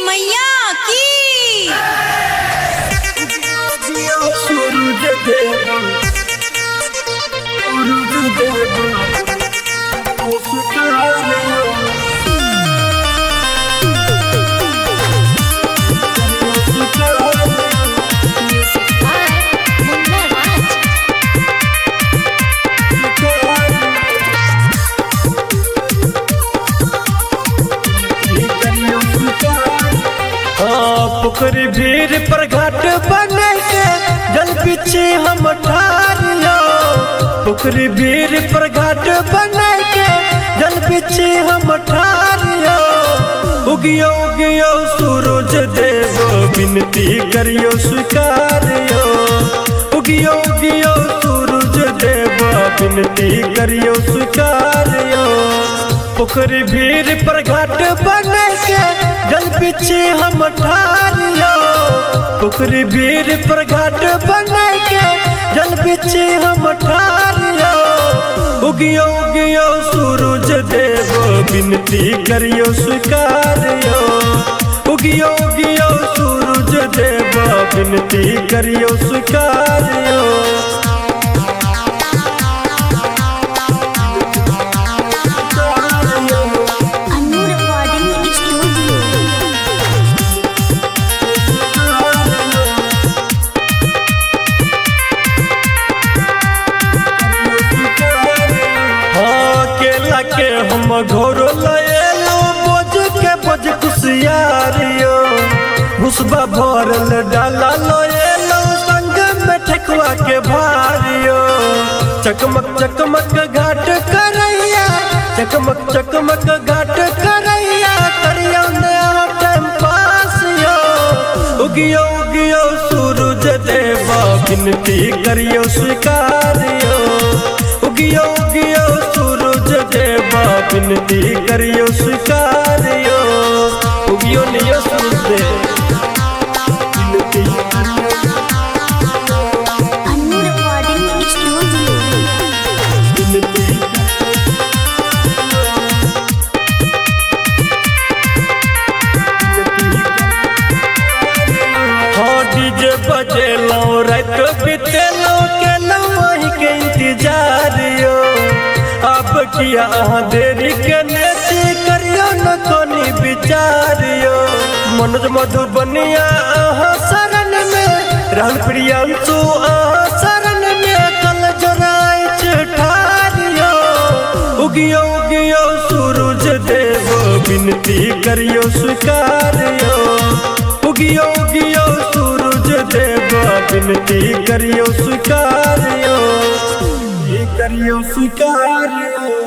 मैया की। पोखरी भीड़ पर घाट बने के जल पीछे हम ठारियो। पोखरी भीड़ पर घाट बने के जल पीछे हम ठारियो। उगियो उगियो सूरज देव विनती करियो स्वीकारियो। उगियो उगियो सूरज देव विनती करियो स्वीकारियो। पोखरी भीड़ पर घाट बने के जल पीछे हम ठारियो। पोखरी भीड़ पर घाट बने के जल पीछे हम ठारियो। उगियो उगियो सूरज देव विनती करियो स्वीकारियो। उगियो उगियो सूरज देव विनती करियो स्वीकारियो। के हम घोर लयलो बोझ के बोझ कुशियारियो। भुसबा भरल डाला लयलो संग में ठेकुआ के भारियो। चकमक चकमक घाट करैया चकमक चकमक घाट करैया करियो नया टाइम पास यो। उगियो उगियो सूरज देवा विनती करियो स्वीकारियो। उगियो उगियो सूरज देवा विनती करियो स्वीकारियो। उगियो नियो सूरज देव विनती डीजे बजेलो रात बितेलो केलो वही के इंतजारियो। अब किया देरी के नेची करियो न कोनी विचारियो। मनोज मधुबनिया शरण में राहुल प्रियांशु शरण में कल जोराई ठारियो। उगियो उगियो सूरज देव विनती करियो स्वीकारियो। उगियो उगियो सूरज देव विनती करियो स्वीकारियो। करियो स्वीकारियो।